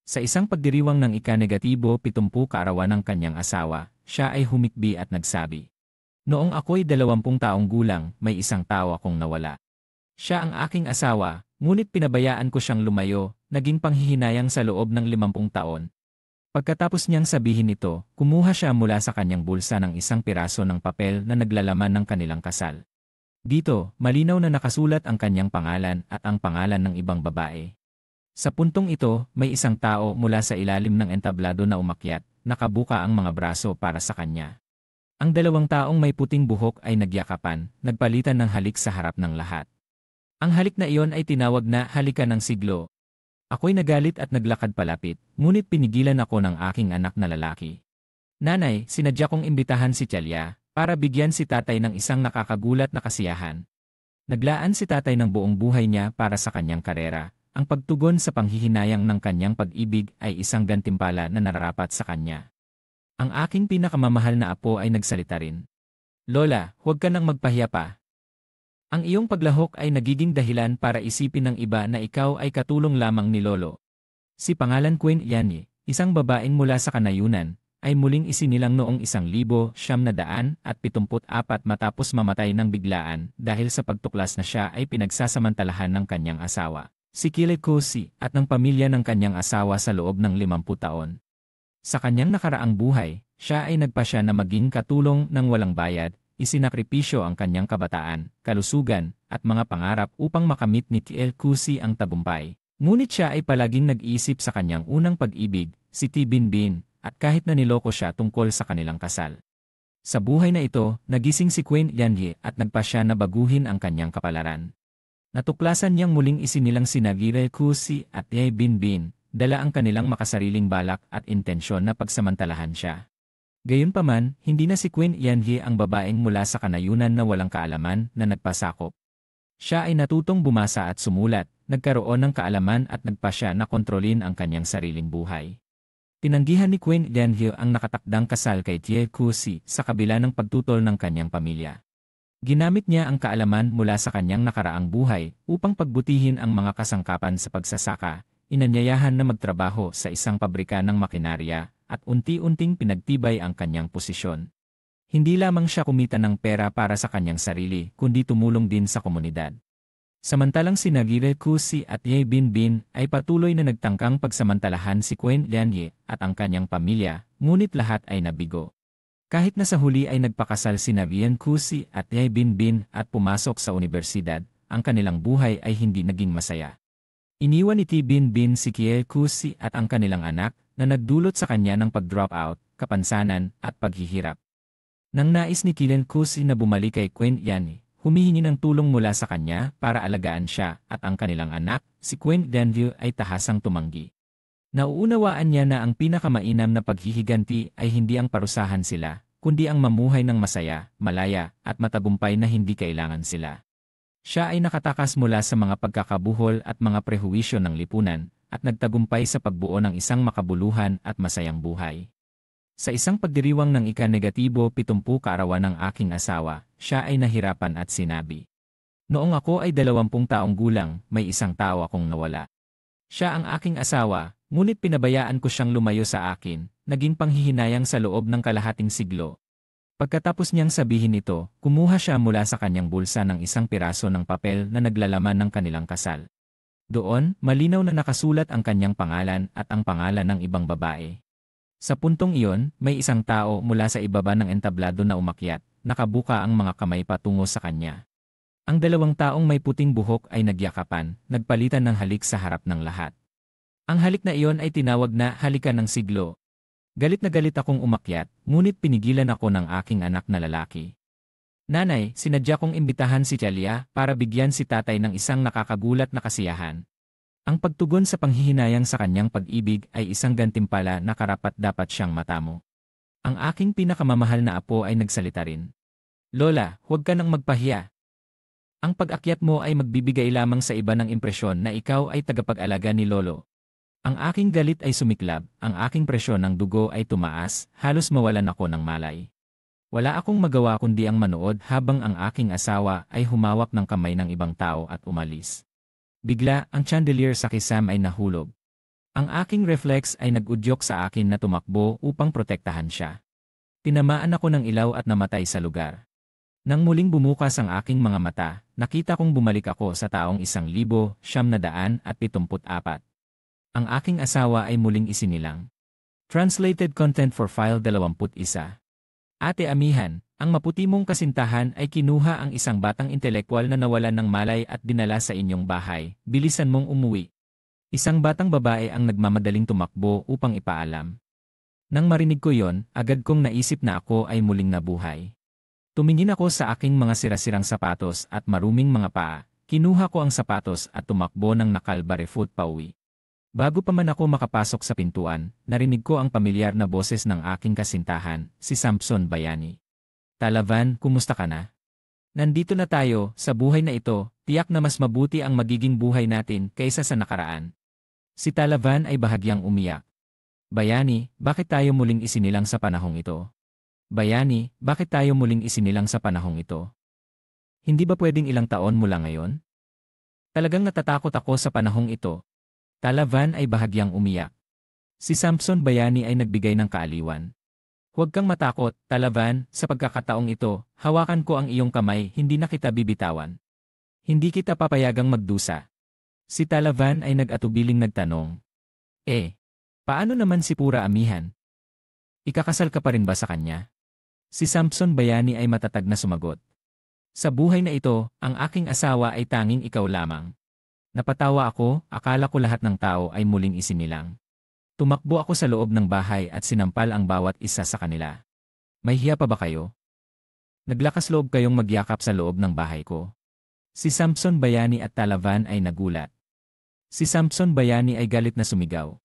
Sa isang pagdiriwang ng ika-negatibo 70 kaarawan ng kanyang asawa, siya ay humikbi at nagsabi, "Noong ako'y 20 taong gulang, may isang tao akong nawala. Siya ang aking asawa, ngunit pinabayaan ko siyang lumayo, naging panghihinayang sa loob ng 50 taon." Pagkatapos niyang sabihin ito, kumuha siya mula sa kanyang bulsa ng isang piraso ng papel na naglalaman ng kanilang kasal. Dito, malinaw na nakasulat ang kanyang pangalan at ang pangalan ng ibang babae. Sa puntong ito, may isang tao mula sa ilalim ng entablado na umakyat, nakabuka ang mga braso para sa kanya. Ang dalawang taong may puting buhok ay nagyakapan, nagpalitan ng halik sa harap ng lahat. Ang halik na iyon ay tinawag na halikan ng siglo. Ako'y nagalit at naglakad palapit, ngunit pinigilan ako ng aking anak na lalaki. "Nanay, sinadya kong imbitahan si Tialya para bigyan si tatay ng isang nakakagulat na kasiyahan. Naglaan si tatay ng buong buhay niya para sa kanyang karera. Ang pagtugon sa panghihinayang ng kanyang pag-ibig ay isang gantimpala na nararapat sa kanya." Ang aking pinakamamahal na apo ay nagsalita rin. "Lola, huwag ka nang magpahiya pa. Ang iyong paglahok ay nagiging dahilan para isipin ng iba na ikaw ay katulong lamang ni Lolo." Si pangalan Queen Yanni, isang babaeng mula sa kanayunan, ay muling isinilang noong 1974 matapos mamatay ng biglaan dahil sa pagtuklas na siya ay pinagsasamantalahan ng kanyang asawa, si Kile Kosi, at ng pamilya ng kanyang asawa sa loob ng 50 taon. Sa kanyang nakaraang buhay, siya ay nagpasya na maging katulong ng walang bayad, isinakripisyo ang kanyang kabataan, kalusugan, at mga pangarap upang makamit ni Kile Kosi ang tagumpay. Ngunit siya ay palaging nag-iisip sa kanyang unang pag-ibig, si T. Binbin, at kahit na niloko siya tungkol sa kanilang kasal. Sa buhay na ito, nagising si Queen Yanyi at nagpasya na baguhin ang kanyang kapalaran. Natuklasan niyang muling isinilang sina Kile Kosi at T. Binbin, dala ang kanilang makasariling balak at intensyon na pagsamantalahan siya. Gayunpaman, hindi na si Queen Yanyi ang babaeng mula sa kanayunan na walang kaalaman na nagpasakop. Siya ay natutong bumasa at sumulat, nagkaroon ng kaalaman at nagpasya na kontrolin ang kanyang sariling buhay. Tinanggihan ni Queen Yanyi ang nakatakdang kasal kay Kile Kosi sa kabila ng pagtutol ng kanyang pamilya. Ginamit niya ang kaalaman mula sa kanyang nakaraang buhay upang pagbutihin ang mga kasangkapan sa pagsasaka, inanyayahan na magtrabaho sa isang pabrika ng makinarya, at unti-unting pinagtibay ang kanyang posisyon. Hindi lamang siya kumita ng pera para sa kanyang sarili, kundi tumulong din sa komunidad. Samantalang sina Kile Kosi at Ye Binbin ay patuloy na nagtangkang pagsamantalahan si Queen Yanyi at ang kanyang pamilya, ngunit lahat ay nabigo. Kahit na sa huli ay nagpakasal sina Kile Kosi at Ye Binbin at pumasok sa universidad, ang kanilang buhay ay hindi naging masaya. Iniwan ni T. Binbin si Kile Kosi at ang kanilang anak na nagdulot sa kanya ng pag-drop out, kapansanan, at paghihirap. Nang nais ni Kile Kosi na bumalik kay Queen Yanyi, humihingi ng tulong mula sa kanya para alagaan siya at ang kanilang anak, si Queen Yanyi ay tahasang tumanggi. Nauunawaan niya na ang pinakamainam na paghihiganti ay hindi ang parusahan sila, kundi ang mamuhay ng masaya, malaya, at matagumpay na hindi kailangan sila. Siya ay nakatakas mula sa mga pagkakabuhol at mga prehuwisyo ng lipunan, at nagtagumpay sa pagbuo ng isang makabuluhan at masayang buhay. Sa isang pagdiriwang ng ika-negatibo 70 kaarawan ng aking asawa, siya ay nahirapan at sinabi, "Noong ako ay 20 taong gulang, may isang tao akong nawala. Siya ang aking asawa, ngunit pinabayaan ko siyang lumayo sa akin, naging panghihinayang sa loob ng kalahating siglo." Pagkatapos niyang sabihin ito, kumuha siya mula sa kanyang bulsa ng isang piraso ng papel na naglalaman ng kanilang kasal. Doon, malinaw na nakasulat ang kanyang pangalan at ang pangalan ng ibang babae. Sa puntong iyon, may isang tao mula sa ibaba ng entablado na umakyat, nakabuka ang mga kamay patungo sa kanya. Ang dalawang taong may puting buhok ay nagyakapan, nagpalitan ng halik sa harap ng lahat. Ang halik na iyon ay tinawag na halikan ng siglo. Galit na galit akong umakyat, ngunit pinigilan ako ng aking anak na lalaki. "Nanay, sinadya kong imbitahan si Tialya para bigyan si tatay ng isang nakakagulat na kasiyahan." Ang pagtugon sa panghihinayang sa kanyang pag-ibig ay isang gantimpala na karapat-dapat siyang matamo. Ang aking pinakamamahal na apo ay nagsalita rin. "Lola, huwag ka nang magpahiya. Ang pag-akyat mo ay magbibigay lamang sa iba ng impresyon na ikaw ay tagapag-alaga ni Lolo." Ang aking galit ay sumiklab, ang aking presyon ng dugo ay tumaas, halos mawalan ako ng malay. Wala akong magawa kundi ang manood habang ang aking asawa ay humawak ng kamay ng ibang tao at umalis. Bigla, ang chandelier sa kisam ay nahulog. Ang aking reflex ay nag-udyok sa akin na tumakbo upang protektahan siya. Tinamaan ako ng ilaw at namatay sa lugar. Nang muling bumukas ang aking mga mata, nakita kong bumalik ako sa taong 1,974. Ang aking asawa ay muling isinilang. Translated content for file 21. Ate Amihan, ang maputi mong kasintahan ay kinuha ang isang batang intelektual na nawalan ng malay at dinala sa inyong bahay. Bilisan mong umuwi. Isang batang babae ang nagmamadaling tumakbo upang ipaalam. Nang marinig ko yon, agad kong naisip na ako ay muling nabuhay. Tumingin ako sa aking mga sirasirang sapatos at maruming mga paa, kinuha ko ang sapatos at tumakbo ng nakalbarefoot pauwi. Bago pa man ako makapasok sa pintuan, narinig ko ang pamilyar na boses ng aking kasintahan, si Samson Bayani. Talavan, kumusta ka na? Nandito na tayo, sa buhay na ito, tiyak na mas mabuti ang magiging buhay natin kaysa sa nakaraan. Si Talavan ay bahagyang umiyak. Bayani, bakit tayo muling isinilang sa panahong ito? Bayani, bakit tayo muling isinilang sa panahong ito? Hindi ba pwedeng ilang taon mula ngayon? Talagang natatakot ako sa panahong ito. Talavan ay bahagyang umiyak. Si Samson Bayani ay nagbigay ng kaaliwan. Huwag kang matakot, Talavan, sa pagkakataong ito, hawakan ko ang iyong kamay, hindi na kita bibitawan. Hindi kita papayagang magdusa. Si Talavan ay nag-atubiling nagtanong. Paano naman si Pura Amihan? Ikakasal ka pa rin ba sa kanya? Si Samson Bayani ay matatag na sumagot. Sa buhay na ito, ang aking asawa ay tanging ikaw lamang. Napatawa ako, akala ko lahat ng tao ay muling isinilang. Tumakbo ako sa loob ng bahay at sinampal ang bawat isa sa kanila. May hiya pa ba kayo? Naglakas loob kayong magyakap sa loob ng bahay ko. Si Samson Bayani at Talavan ay nagulat. Si Samson Bayani ay galit na sumigaw.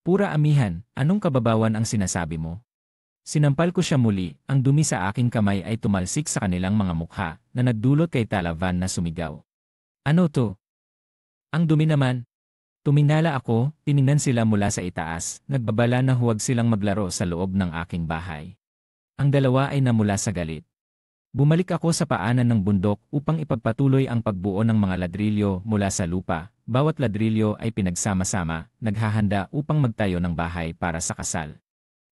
Pura Amihan, anong kababawan ang sinasabi mo? Sinampal ko siya muli, ang dumi sa aking kamay ay tumalsik sa kanilang mga mukha na nagdulot kay Talavan na sumigaw. Ano to? Ang dumi naman. Tuminala ako, tiningnan sila mula sa itaas, nagbabala na huwag silang maglaro sa loob ng aking bahay. Ang dalawa ay namula sa galit. Bumalik ako sa paanan ng bundok upang ipagpatuloy ang pagbuo ng mga ladrilyo mula sa lupa. Bawat ladrilyo ay pinagsama-sama, naghahanda upang magtayo ng bahay para sa kasal.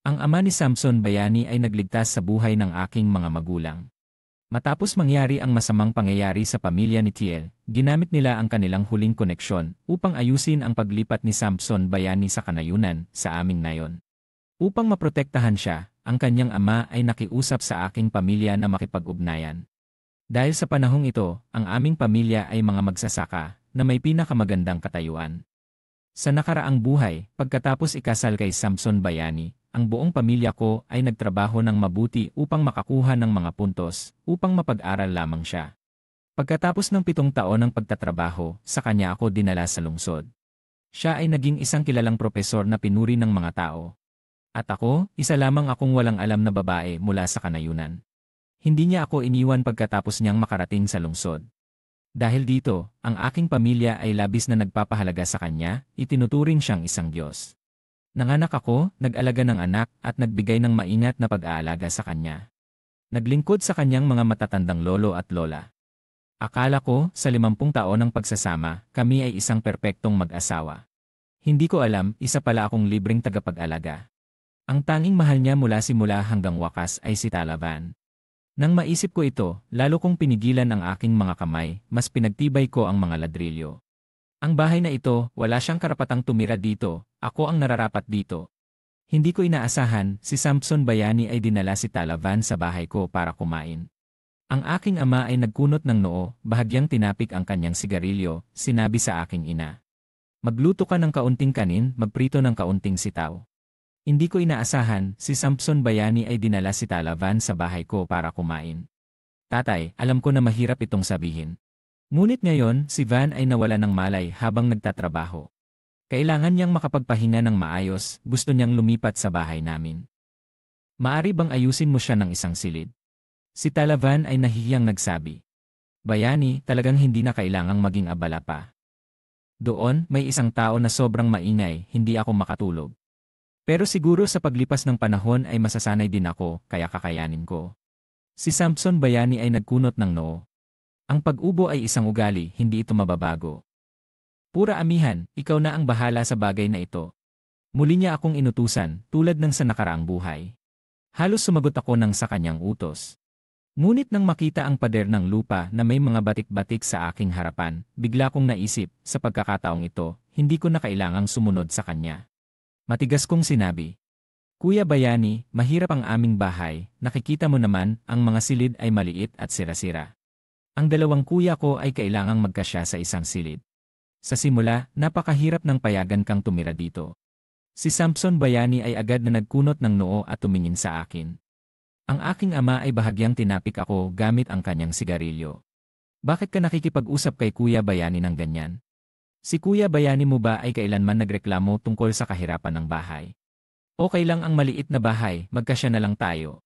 Ang ama ni Samson Bayani ay nagligtas sa buhay ng aking mga magulang. Matapos mangyari ang masamang pangyayari sa pamilya ni Tiel, ginamit nila ang kanilang huling koneksyon upang ayusin ang paglipat ni Samson Bayani sa kanayunan sa aming nayon. Upang maprotektahan siya, ang kanyang ama ay nakiusap sa aking pamilya na makipag-ugnayan. Dahil sa panahong ito, ang aming pamilya ay mga magsasaka na may pinakamagandang katayuan. Sa nakaraang buhay, pagkatapos ikasal kay Samson Bayani, ang buong pamilya ko ay nagtrabaho ng mabuti upang makakuha ng mga puntos upang mapag-aral lamang siya. Pagkatapos ng 7 taon ng pagtatrabaho, sa kanya ako dinala sa lungsod. Siya ay naging isang kilalang propesor na pinuri ng mga tao. At ako, isa lamang akong walang alam na babae mula sa kanayunan. Hindi niya ako iniwan pagkatapos niyang makarating sa lungsod. Dahil dito, ang aking pamilya ay labis na nagpapahalaga sa kanya, itinuturing siyang isang Diyos. Nanganak ako, nag-alaga ng anak at nagbigay ng maingat na pag-aalaga sa kanya. Naglingkod sa kanyang mga matatandang lolo at lola. Akala ko, sa 50 taon ng pagsasama, kami ay isang perpektong mag-asawa. Hindi ko alam, isa pala akong libreng tagapag-alaga. Ang tanging mahal niya mula simula hanggang wakas ay si Talavan. Nang maisip ko ito, lalo kong pinigilan ang aking mga kamay, mas pinagtibay ko ang mga ladrilyo. Ang bahay na ito, wala siyang karapatang tumira dito, ako ang nararapat dito. Hindi ko inaasahan, si Samson Bayani ay dinala si Talavan sa bahay ko para kumain. Ang aking ama ay nagkunot ng noo, bahagyang tinapik ang kanyang sigarilyo, sinabi sa aking ina. Magluto ka ng kaunting kanin, magprito ng kaunting sitaw. Hindi ko inaasahan, si Samson Bayani ay dinala si Talavan sa bahay ko para kumain. Tatay, alam ko na mahirap itong sabihin. Ngunit ngayon, si Van ay nawala ng malay habang nagtatrabaho. Kailangan niyang makapagpahinga ng maayos, gusto niyang lumipat sa bahay namin. Maari bang ayusin mo siya ng isang silid? Si Talavan ay nahihiyang nagsabi. Bayani, talagang hindi na kailangang maging abala pa. Doon, may isang tao na sobrang maingay, hindi ako makatulog. Pero siguro sa paglipas ng panahon ay masasanay din ako, kaya kakayanin ko. Si Samson Bayani ay nagkunot ng noo. Ang pag-ubo ay isang ugali, hindi ito mababago. Pura Amihan, ikaw na ang bahala sa bagay na ito. Muli niya akong inutusan, tulad ng sa nakaraang buhay. Halos sumagot ako ng sa kanyang utos. Ngunit nang makita ang pader ng lupa na may mga batik-batik sa aking harapan, bigla kong naisip, sa pagkakataong ito, hindi ko na kailangang sumunod sa kanya. Matigas kong sinabi, Kuya Bayani, mahirap ang aming bahay, nakikita mo naman, ang mga silid ay maliit at sira-sira. Ang dalawang kuya ko ay kailangang magkasya sa isang silid. Sa simula, napakahirap ng payagan kang tumira dito. Si Samson Bayani ay agad na nagkunot ng noo at tumingin sa akin. Ang aking ama ay bahagyang tinapik ako gamit ang kanyang sigarilyo. Bakit ka nakikipag-usap kay Kuya Bayani ng ganyan? Si Kuya Bayani mo ba ay kailanman nagreklamo tungkol sa kahirapan ng bahay? Okay lang ang maliit na bahay, magkasya na lang tayo.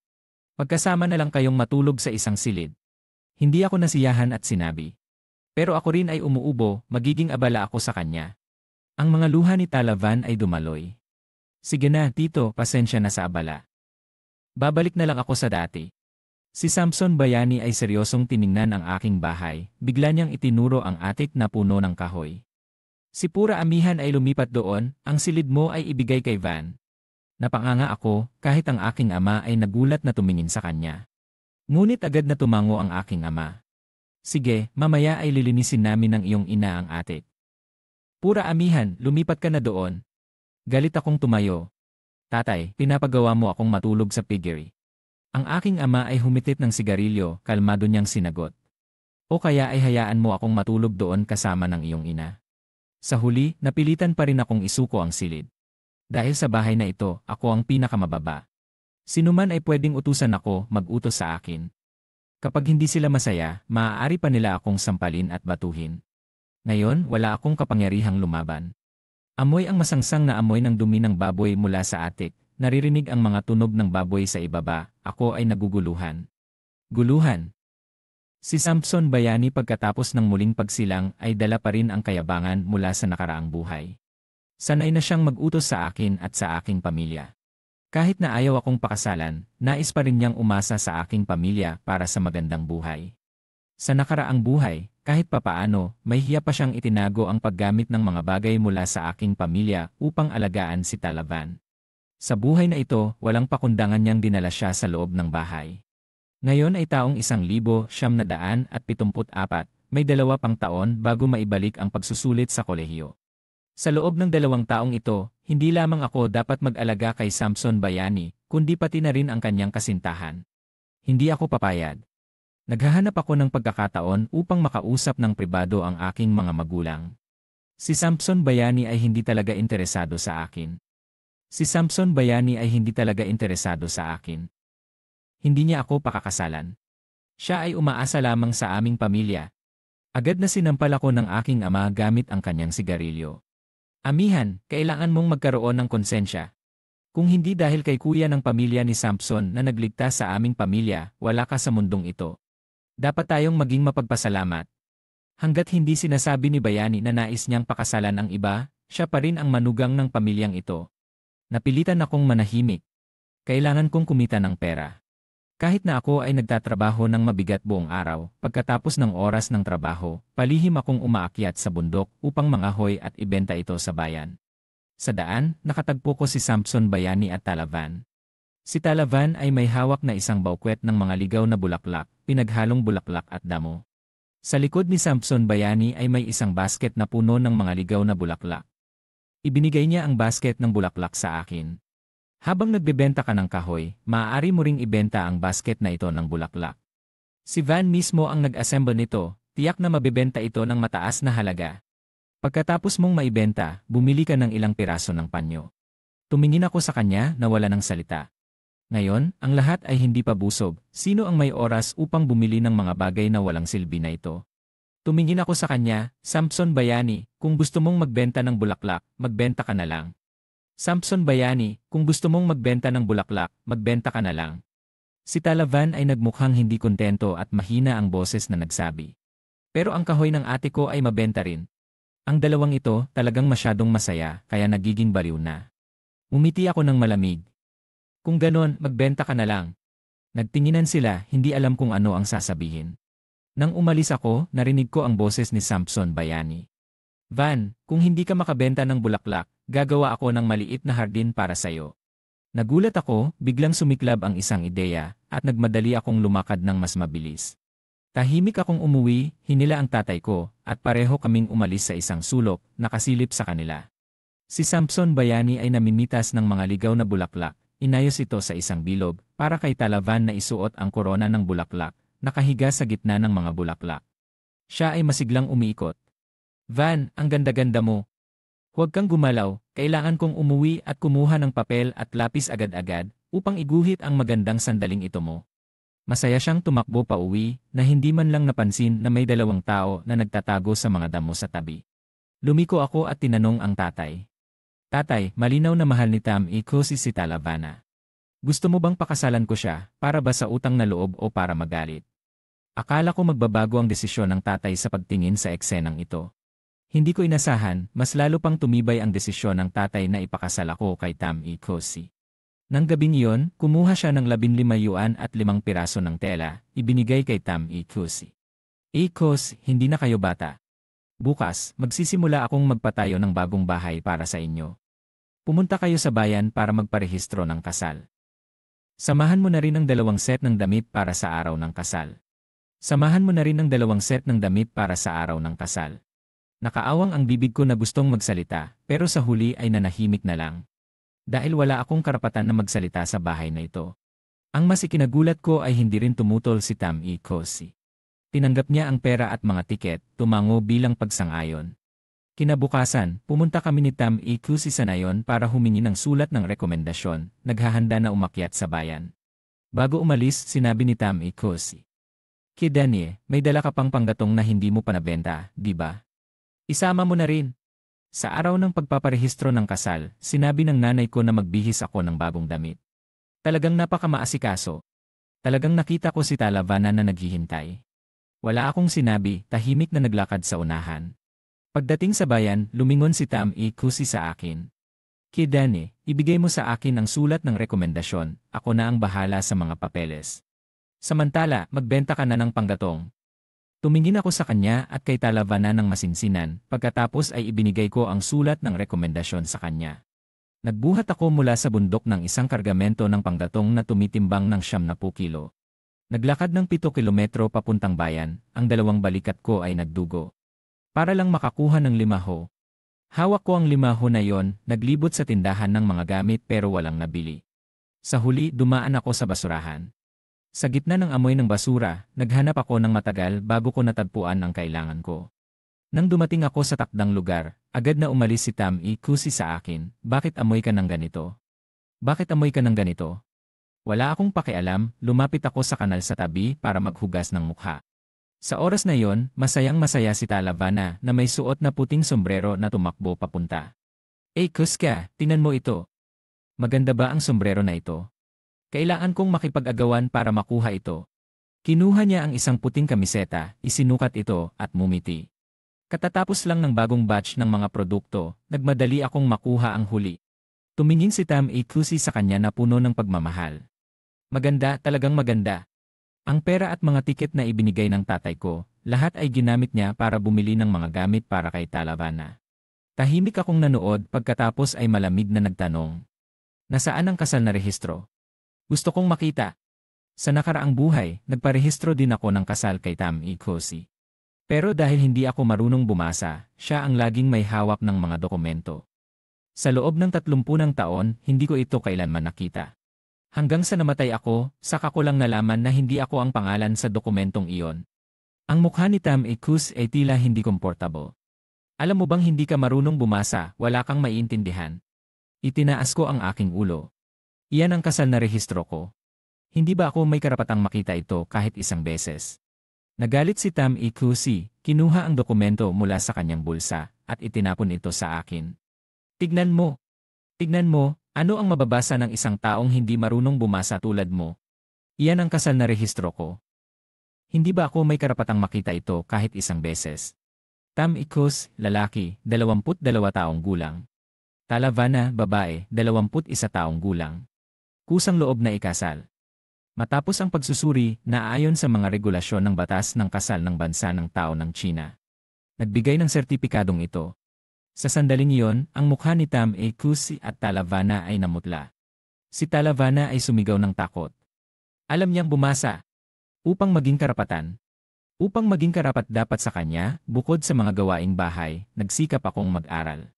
Magkasama na lang kayong matulog sa isang silid. Hindi ako nasiyahan at sinabi. Pero ako rin ay umuubo, magiging abala ako sa kanya. Ang mga luha ni Talavan ay dumaloy. Sige na, tito, pasensya na sa abala. Babalik na lang ako sa dati. Si Samson Bayani ay seryosong tiningnan ang aking bahay, bigla niyang itinuro ang atik na puno ng kahoy. Si Pura Amihan ay lumipat doon, ang silid mo ay ibigay kay Van. Napanganga ako, kahit ang aking ama ay nagulat na tumingin sa kanya. Ngunit agad na tumango ang aking ama. Sige, mamaya ay lilinisin namin ng iyong ina ang atik. Pura Amihan, lumipat ka na doon. Galit akong tumayo. Tatay, pinapagawa mo akong matulog sa piggery. Ang aking ama ay humitit ng sigarilyo, kalmado niyang sinagot. O kaya ay hayaan mo akong matulog doon kasama ng iyong ina. Sa huli, napilitan pa rin akong isuko ang silid. Dahil sa bahay na ito, ako ang pinakamababa. Sinuman ay pwedeng utusan ako, mag-utos sa akin. Kapag hindi sila masaya, maaari pa nila akong sampalin at batuhin. Ngayon, wala akong kapangyarihang lumaban. Amoy ang masangsang na amoy ng dumi ng baboy mula sa atik, naririnig ang mga tunog ng baboy sa ibaba, ako ay naguguluhan. Guluhan. Si Samson Bayani pagkatapos ng muling pagsilang ay dala pa rin ang kayabangan mula sa nakaraang buhay. Sanay na siyang mag-utos sa akin at sa aking pamilya. Kahit na ayaw akong pakasalan, nais pa rin niyang umasa sa aking pamilya para sa magandang buhay. Sa nakaraang buhay, kahit papaano, may hiya pa siyang itinago ang paggamit ng mga bagay mula sa aking pamilya upang alagaan si Talavan. Sa buhay na ito, walang pakundangan niyang dinala siya sa loob ng bahay. Ngayon ay taong 1974, may 2 pang taon bago maibalik ang pagsusulit sa kolehiyo. Sa loob ng 2 taong ito, hindi lamang ako dapat mag-alaga kay Samson Bayani, kundi pati na rin ang kanyang kasintahan. Hindi ako papayag. Naghahanap ako ng pagkakataon upang makausap ng pribado ang aking mga magulang. Si Samson Bayani ay hindi talaga interesado sa akin. Si Samson Bayani ay hindi talaga interesado sa akin. Hindi niya ako pakakasalan. Siya ay umaasa lamang sa aming pamilya. Agad na sinampal ako ng aking ama gamit ang kanyang sigarilyo. Amihan, kailangan mong magkaroon ng konsensya. Kung hindi dahil kay kuya ng pamilya ni Samson na nagligtas sa aming pamilya, wala ka sa mundong ito. Dapat tayong maging mapagpasalamat. Hanggat hindi sinasabi ni Bayani na nais niyang pakasalan ang iba, siya pa rin ang manugang ng pamilyang ito. Napilitan akong manahimik. Kailangan kong kumita ng pera. Kahit na ako ay nagtatrabaho ng mabigat buong araw, pagkatapos ng oras ng trabaho, palihim akong umaakyat sa bundok upang mangahoy at ibenta ito sa bayan. Sa daan, nakatagpo ko si Samson Bayani at Talavan. Si Talavan ay may hawak na isang baukwet ng mga ligaw na bulaklak, pinaghalong bulaklak at damo. Sa likod ni Samson Bayani ay may isang basket na puno ng mga ligaw na bulaklak. Ibinigay niya ang basket ng bulaklak sa akin. Habang nagbebenta ka ng kahoy, maaari mo ring ibenta ang basket na ito ng bulaklak. Si Van mismo ang nag-assemble nito, tiyak na mabebenta ito ng mataas na halaga. Pagkatapos mong maibenta, bumili ka ng ilang piraso ng panyo. Tumingin ako sa kanya na wala ng salita. Ngayon, ang lahat ay hindi pa busog. Sino ang may oras upang bumili ng mga bagay na walang silbi na ito? Tumingin ako sa kanya, Samson Bayani, kung gusto mong magbenta ng bulaklak, magbenta ka na lang. Samson Bayani, kung gusto mong magbenta ng bulaklak, magbenta ka na lang. Si Talavan ay nagmukhang hindi kontento at mahina ang boses na nagsabi. Pero ang kahoy ng ate ko ay mabenta rin. Ang dalawang ito talagang masyadong masaya, kaya nagiging baliw na. Umiti ako ng malamig. Kung ganon, magbenta ka na lang. Nagtinginan sila, hindi alam kung ano ang sasabihin. Nang umalis ako, narinig ko ang boses ni Samson Bayani. Van, kung hindi ka makabenta ng bulaklak, gagawa ako ng maliit na hardin para sa'yo. Nagulat ako, biglang sumiklab ang isang ideya, at nagmadali akong lumakad ng mas mabilis. Tahimik akong umuwi, hinila ang tatay ko, at pareho kaming umalis sa isang sulok, nakasilip sa kanila. Si Samson Bayani ay namimitas ng mga ligaw na bulaklak, inayos ito sa isang bilog, para kay Talavan na isuot ang korona ng bulaklak, nakahiga sa gitna ng mga bulaklak. Siya ay masiglang umiikot. Van, ang ganda-ganda mo. Huwag kang gumalaw, kailangan kong umuwi at kumuha ng papel at lapis agad-agad, upang iguhit ang magandang sandaling ito mo. Masaya siyang tumakbo pa uwi, na hindi man lang napansin na may dalawang tao na nagtatago sa mga damo sa tabi. Lumiko ako at tinanong ang tatay. Tatay, malinaw na mahal ni Tam Iko si Talavana. Gusto mo bang pakasalan ko siya, para ba sa utang na loob o para magalit? Akala ko magbabago ang desisyon ng tatay sa pagtingin sa eksenang ito. Hindi ko inasahan, mas lalo pang tumibay ang desisyon ng tatay na ipakasal ako kay Tam Iko si. Nang gabing iyon, kumuha siya ng 15 yuan at 5 piraso ng tela, ibinigay kay Tam Ikusi. Ikos, hindi na kayo bata. Bukas, magsisimula akong magpatayo ng bagong bahay para sa inyo. Pumunta kayo sa bayan para magparehistro ng kasal. Samahan mo na rin ang 2 set ng damit para sa araw ng kasal. Samahan mo na rin ang 2 set ng damit para sa araw ng kasal. Nakaawang ang bibig ko na gustong magsalita, pero sa huli ay nanahimik na lang. Dahil wala akong karapatan na magsalita sa bahay na ito. Ang mas ikinagulat ko ay hindi rin tumutol si Tam Ikosi. Tinanggap niya ang pera at mga tiket, tumango bilang pagsang-ayon. Kinabukasan, pumunta kami ni Tam Ikosi sa nayon para humingi ng sulat ng rekomendasyon, naghahanda na umakyat sa bayan. Bago umalis, sinabi ni Tam Ikosi. Kidanie, may dala ka pang panggatong na hindi mo pa nabenta, di ba? Isama mo na rin. Sa araw ng pagpaparehistro ng kasal, sinabi ng nanay ko na magbihis ako ng bagong damit. Talagang napakamaasikaso. Talagang nakita ko si Talavana na naghihintay. Wala akong sinabi, tahimik na naglakad sa unahan. Pagdating sa bayan, lumingon si Tam Ikusi sa akin. Kidane, ibigay mo sa akin ang sulat ng rekomendasyon, ako na ang bahala sa mga papeles. Samantala, magbenta ka na ng panggatong. Tumingin ako sa kanya at kay Talavana ng masinsinan, pagkatapos ay ibinigay ko ang sulat ng rekomendasyon sa kanya. Nagbuhat ako mula sa bundok ng isang kargamento ng panggatong na tumitimbang ng 70 kilo. Naglakad ng 7 kilometro papuntang bayan, ang 2 balikat ko ay nagdugo. Para lang makakuha ng 5 ho. Hawak ko ang 5 ho na yon, naglibot sa tindahan ng mga gamit pero walang nabili. Sa huli, dumaan ako sa basurahan. Sa gitna ng amoy ng basura, naghanap ako ng matagal bago ko natagpuan ang kailangan ko. Nang dumating ako sa takdang lugar, agad na umalis si Tam Ikusi sa akin, bakit amoy ka ng ganito? Bakit amoy ka ng ganito? Wala akong pakialam, lumapit ako sa kanal sa tabi para maghugas ng mukha. Sa oras na yon, masayang-masaya si Talavana na may suot na puting sombrero na tumakbo papunta. Kuska, tinan mo ito. Maganda ba ang sombrero na ito? Kailangan kong makipag-agawan para makuha ito. Kinuha niya ang isang puting kamiseta, isinukat ito, at mumiti. Katatapos lang ng bagong batch ng mga produkto, nagmadali akong makuha ang huli. Tumingin si Tam Ikusi sa kanya na puno ng pagmamahal. Maganda, talagang maganda. Ang pera at mga tiket na ibinigay ng tatay ko, lahat ay ginamit niya para bumili ng mga gamit para kay Talavana. Tahimik akong nanood pagkatapos ay malamig na nagtanong. Nasaan ang kasal na rehistro? Gusto kong makita. Sa nakaraang buhay, nagparehistro din ako ng kasal kay Tam Ikosi. Pero dahil hindi ako marunong bumasa, siya ang laging may hawak ng mga dokumento. Sa loob ng 30 taon, hindi ko ito kailanman nakita. Hanggang sa namatay ako, saka ko lang nalaman na hindi ako ang pangalan sa dokumentong iyon. Ang mukha ni Tam Ikusi ay tila hindi komportable. Alam mo bang hindi ka marunong bumasa, wala kang maiintindihan? Itinaas ko ang aking ulo. Iyan ang kasal na rehistro ko. Hindi ba ako may karapatang makita ito kahit isang beses? Nagalit si Tam Ikusi, kinuha ang dokumento mula sa kanyang bulsa, at itinapon ito sa akin. Tignan mo. Tignan mo, ano ang mababasa ng isang taong hindi marunong bumasa tulad mo? Iyan ang kasal na rehistro ko. Hindi ba ako may karapatang makita ito kahit isang beses? Tam Ikusi, lalaki, 22 taong gulang. Talavana, babae, 21 taong gulang. Kusang loob na ikasal. Matapos ang pagsusuri, naaayon sa mga regulasyon ng batas ng kasal ng bansa ng tao ng China. Nagbigay ng sertipikadong ito. Sa sandaling iyon, ang mukha ni Tam Ikusi at Talavana ay namutla. Si Talavana ay sumigaw ng takot. Alam niyang bumasa. Upang maging karapatan. Upang maging karapat dapat sa kanya, bukod sa mga gawaing bahay, nagsikap akong mag-aral.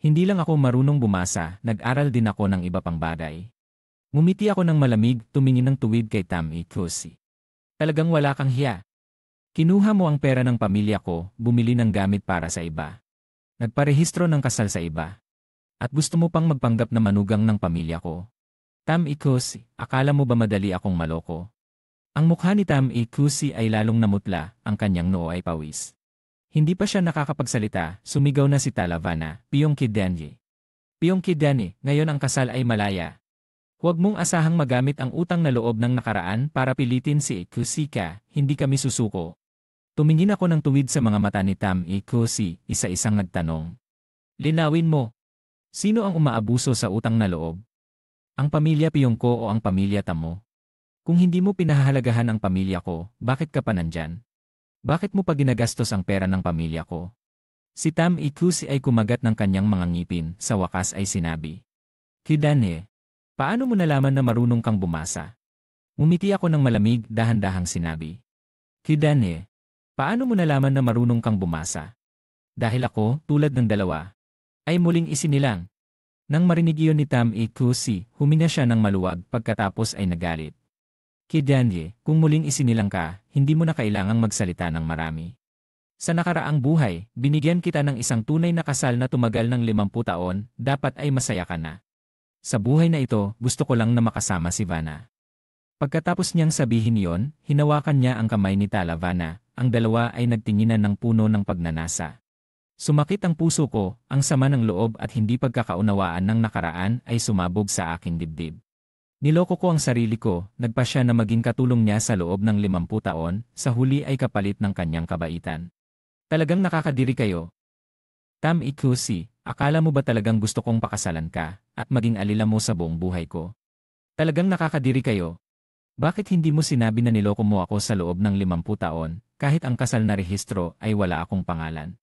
Hindi lang ako marunong bumasa, nag-aral din ako ng iba pang bagay. Ngumiti ako ng malamig, tumingin ng tuwid kay Tam Ikusi. Talagang wala kang hiya. Kinuha mo ang pera ng pamilya ko, bumili ng gamit para sa iba. Nagparehistro ng kasal sa iba. At gusto mo pang magpanggap na manugang ng pamilya ko. Tam Ikusi, akala mo ba madali akong maloko? Ang mukha ni Tam Ikusi ay lalong namutla, ang kanyang noo ay pawis. Hindi pa siya nakakapagsalita, sumigaw na si Talavana, Piyong Kidenye. Piyong Kidenye, ngayon ang kasal ay malaya. Huwag mong asahang magamit ang utang na loob ng nakaraan para pilitin si Ikusi ka, hindi kami susuko. Tumingin ako ng tuwid sa mga mata ni Tam Ikusi, isa-isang nagtanong. Linawin mo. Sino ang umaabuso sa utang na loob? Ang pamilya Piyong ko o ang pamilya Tamo? Kung hindi mo pinahahalagahan ang pamilya ko, bakit ka pa nandyan? Bakit mo pa ginagastos ang pera ng pamilya ko? Si Tam Ikusi ay kumagat ng kanyang mga ngipin, sa wakas ay sinabi. Kidane, paano mo nalaman na marunong kang bumasa? Ngumiti ako ng malamig, dahan-dahang sinabi. Kidane, paano mo nalaman na marunong kang bumasa? Dahil ako, tulad ng dalawa, ay muling isinilang. Nang marinig iyon ni Tam Ikusi, huminga siya ng maluwag pagkatapos ay nagalit. Kidanye, kung muling isinilang ka, hindi mo na kailangang magsalita ng marami. Sa nakaraang buhay, binigyan kita ng isang tunay na kasal na tumagal ng 50 taon, dapat ay masaya ka na. Sa buhay na ito, gusto ko lang na makasama si Vanna. Pagkatapos niyang sabihin iyon, hinawakan niya ang kamay ni Talavana, ang dalawa ay nagtinginan ng puno ng pagnanasa. Sumakit ang puso ko, ang sama ng loob at hindi pagkakaunawaan ng nakaraan ay sumabog sa aking dibdib. Niloko ko ang sarili ko, nagpa siya na maging katulong niya sa loob ng 50 taon, sa huli ay kapalit ng kanyang kabaitan. Talagang nakakadiri kayo. Tam Ikusi, akala mo ba talagang gusto kong pakasalan ka, at maging alila mo sa buong buhay ko? Talagang nakakadiri kayo. Bakit hindi mo sinabi na niloko mo ako sa loob ng 50 taon, kahit ang kasal na rehistro ay wala akong pangalan?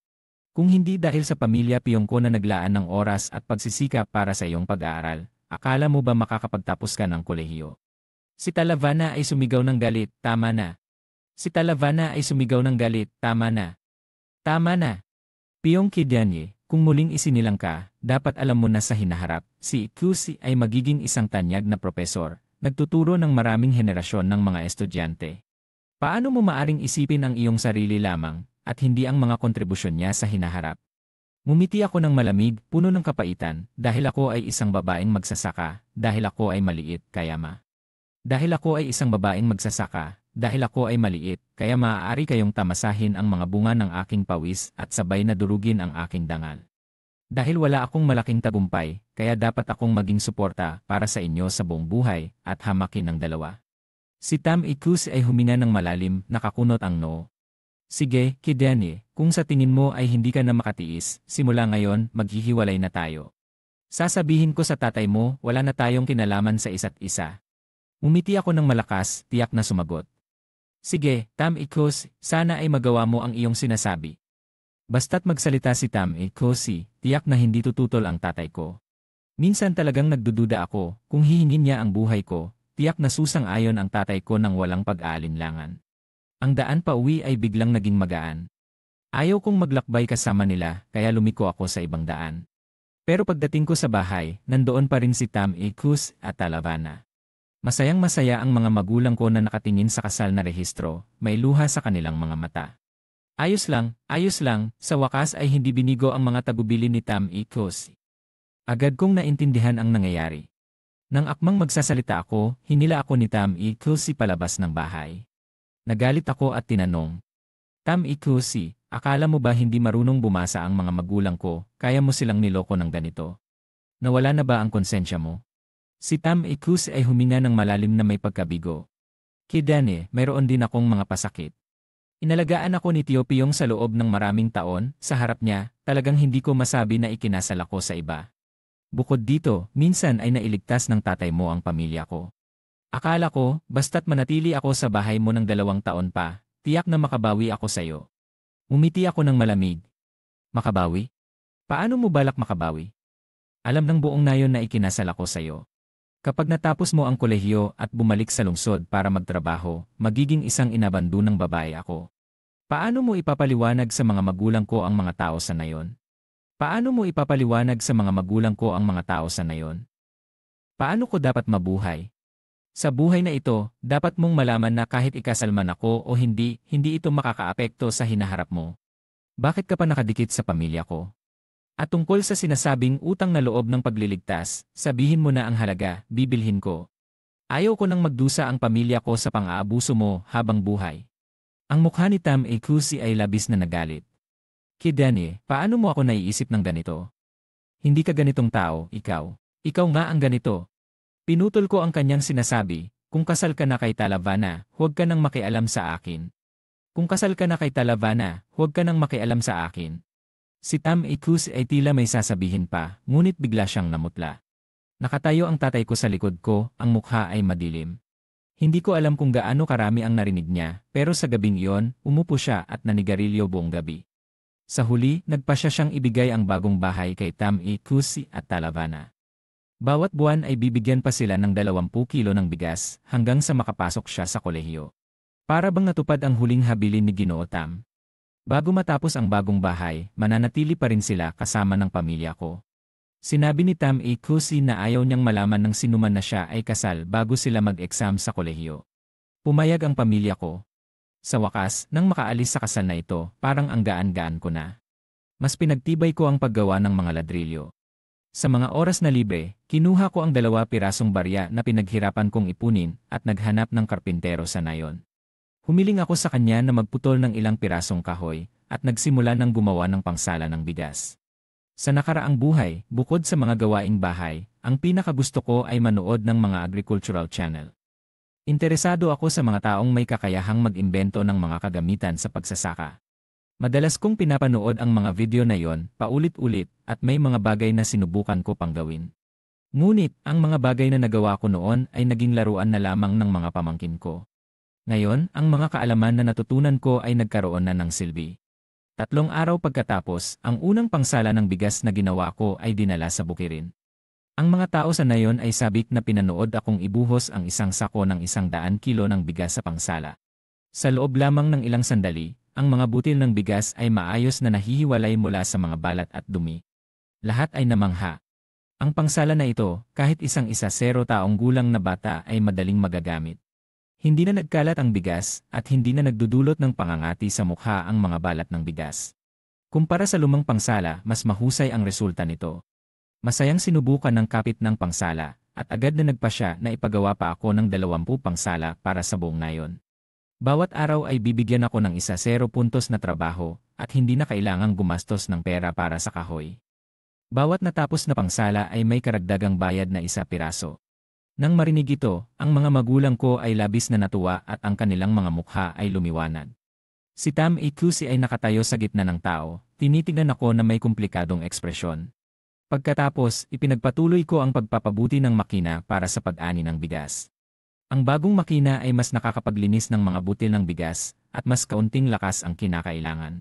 Kung hindi dahil sa pamilya Piyong ko na naglaan ng oras at pagsisikap para sa iyong pag-aaral, akala mo ba makakapagtapos ka ng kolehiyo? Si Talavana ay sumigaw ng galit, tama na. Si Talavana ay sumigaw ng galit, tama na. Tama na. Piyong Kidanye, kung muling isinilang ka, dapat alam mo na sa hinaharap, si Ikusi ay magiging isang tanyag na propesor, nagtuturo ng maraming henerasyon ng mga estudyante. Paano mo maaring isipin ang iyong sarili lamang, at hindi ang mga kontribusyon niya sa hinaharap? Ngumiti ako ng malamig, puno ng kapaitan, dahil ako ay isang babaeng magsasaka, dahil ako ay maliit, kaya Dahil ako ay isang babaeng magsasaka, dahil ako ay maliit, kaya maaari kayong tamasahin ang mga bunga ng aking pawis at sabay na durugin ang aking dangal. Dahil wala akong malaking tagumpay, kaya dapat akong maging suporta para sa inyo sa buong buhay at hamakin ng dalawa. Si Tam Ikusi ay huminga ng malalim, nakakunot ang noo. Sige, Kidanye, kung sa tingin mo ay hindi ka na makatiis, simula ngayon, maghihiwalay na tayo. Sasabihin ko sa tatay mo, wala na tayong kinalaman sa isa't isa. Umiti ako ng malakas, tiyak na sumagot. Sige, Tam Ikusi, sana ay magawa mo ang iyong sinasabi. Basta't magsalita si Tam Ikusi, tiyak na hindi tututol ang tatay ko. Minsan talagang nagdududa ako, kung hihingin niya ang buhay ko, tiyak na susang-ayon ang tatay ko nang walang pag-aalinlangan. Ang daan pa uwi ay biglang naging magaan. Ayaw kong maglakbay kasama nila, kaya lumiko ako sa ibang daan. Pero pagdating ko sa bahay, nandoon pa rin si Tam Ikusi at Talavana. Masayang-masaya ang mga magulang ko na nakatingin sa kasal na rehistro, may luha sa kanilang mga mata. Ayos lang, sa wakas ay hindi binigo ang mga tagubilin ni Tam Ikusi. Agad kong naintindihan ang nangyayari. Nang akmang magsasalita ako, hinila ako ni Tam Ikusi palabas ng bahay. Nagalit ako at tinanong, Tam Ikusi, akala mo ba hindi marunong bumasa ang mga magulang ko, kaya mo silang niloko ng ganito? Nawala na ba ang konsensya mo? Si Tam Ikusi ay huminga ng malalim na may pagkabigo. Kidane, mayroon din akong mga pasakit. Inalagaan ako ni Tio Piyong sa loob ng maraming taon, sa harap niya, talagang hindi ko masabi na ikinasal ako sa iba. Bukod dito, minsan ay nailigtas ng tatay mo ang pamilya ko. Akala ko, basta't manatili ako sa bahay mo ng 2 taon pa, tiyak na makabawi ako sa'yo. Umiti ako ng malamig. Makabawi? Paano mo balak makabawi? Alam ng buong nayon na ikinasal ako sa iyo. Kapag natapos mo ang kolehiyo at bumalik sa lungsod para magtrabaho, magiging isang inabandonang babae ako. Paano mo ipapaliwanag sa mga magulang ko ang mga tao sa nayon? Paano mo ipapaliwanag sa mga magulang ko ang mga tao sa nayon? Paano ko dapat mabuhay? Sa buhay na ito, dapat mong malaman na kahit ikasal man ako o hindi, hindi ito makakaapekto sa hinaharap mo. Bakit ka pa nakadikit sa pamilya ko? At tungkol sa sinasabing utang na loob ng pagliligtas, sabihin mo na ang halaga, bibilhin ko. Ayaw ko nang magdusa ang pamilya ko sa pang-aabuso mo habang buhay. Ang mukha ni Tam Ekusi ay labis na nagalit. Kidani, paano mo ako naiisip ng ganito? Hindi ka ganitong tao, ikaw. Ikaw nga ang ganito. Pinutol ko ang kanyang sinasabi, kung kasal ka na kay Talavana, huwag ka nang makialam sa akin. Kung kasal ka na kay Talavana, huwag ka nang makialam sa akin. Si Tam Ekusi ay tila may sasabihin pa, ngunit bigla siyang namutla. Nakatayo ang tatay ko sa likod ko, ang mukha ay madilim. Hindi ko alam kung gaano karami ang narinig niya, pero sa gabing iyon, umupo siya at nanigarilyo buong gabi. Sa huli, nagpasya siyang ibigay ang bagong bahay kay Tam Ekusi at Talavana. Bawat buwan ay bibigyan pa sila ng 20 kilo ng bigas hanggang sa makapasok siya sa kolehiyo. Para bang natupad ang huling habilin ni Ginoo Tam. Bago matapos ang bagong bahay, mananatili pa rin sila kasama ng pamilya ko. Sinabi ni Tam Ekusi na ayaw niyang malaman ng sinuman na siya ay kasal bago sila mag-exam sa kolehiyo. Pumayag ang pamilya ko. Sa wakas, nang makaalis sa kasal na ito, parang ang gaan-gaan ko na. Mas pinagtibay ko ang paggawa ng mga ladrilyo. Sa mga oras na libre, kinuha ko ang 2 pirasong barya na pinaghirapan kong ipunin at naghanap ng karpintero sa nayon. Humiling ako sa kanya na magputol ng ilang pirasong kahoy at nagsimula ng gumawa ng pangsala ng bigas. Sa nakaraang buhay, bukod sa mga gawaing bahay, ang pinakagusto ko ay manood ng mga agricultural channel. Interesado ako sa mga taong may kakayahang mag-imbento ng mga kagamitan sa pagsasaka. Madalas kong pinapanood ang mga video na yon, paulit-ulit, at may mga bagay na sinubukan ko pang gawin. Ngunit, ang mga bagay na nagawa ko noon ay naging laruan na lamang ng mga pamangkin ko. Ngayon, ang mga kaalaman na natutunan ko ay nagkaroon na ng silbi. 3 araw pagkatapos, ang unang pangsala ng bigas na ginawa ko ay dinala sa bukirin. Ang mga tao sa nayon ay sabik na pinanood akong ibuhos ang isang sako ng 100 kilo ng bigas sa pangsala. Sa loob lamang ng ilang sandali, ang mga butil ng bigas ay maayos na nahihiwalay mula sa mga balat at dumi. Lahat ay namangha. Ang pangsala na ito, kahit isang-isa 0 taong gulang na bata ay madaling magagamit. Hindi na nagkalat ang bigas at hindi na nagdudulot ng pangangati sa mukha ang mga balat ng bigas. Kumpara sa lumang pangsala, mas mahusay ang resulta nito. Masayang sinubukan ng kapit ng pangsala at agad na nagpasya na ipagawa pa ako ng 20 pangsala para sa buong nayon. Bawat araw ay bibigyan ako ng 0 puntos na trabaho at hindi na kailangang gumastos ng pera para sa kahoy. Bawat natapos na pangsala ay may karagdagang bayad na 1 piraso. Nang marinig ito, ang mga magulang ko ay labis na natuwa at ang kanilang mga mukha ay lumiwanag. Si Tam Ekusi ay nakatayo sa gitna ng tao, tinitignan ako na may komplikadong ekspresyon. Pagkatapos, ipinagpatuloy ko ang pagpapabuti ng makina para sa pag-ani ng bigas. Ang bagong makina ay mas nakakapaglinis ng mga butil ng bigas at mas kaunting lakas ang kinakailangan.